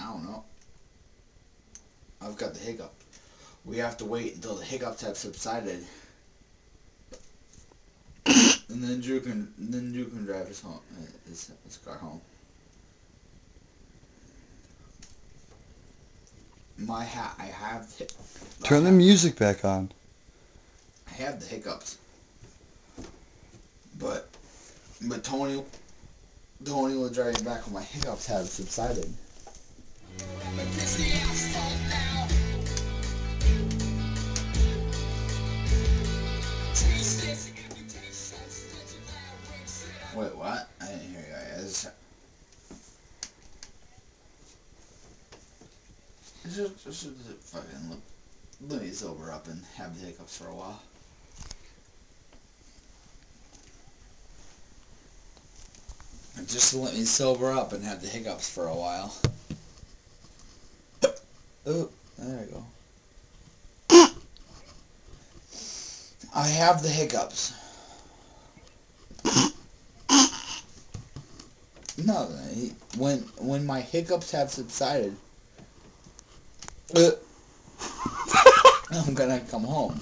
I don't know. I've got the hiccup. We have to wait until the hiccups have subsided, and then Drew can drive his car home. I have. Turn the music back on. I have the hiccups, but Tony will drive me back when my hiccups have subsided. Wait, what? I didn't hear you guys. Just fucking let me sober up and have the hiccups for a while. Just let me sober up and have the hiccups for a while. Oh, there you go. I have the hiccups. No, when my hiccups have subsided, I'm gonna come home.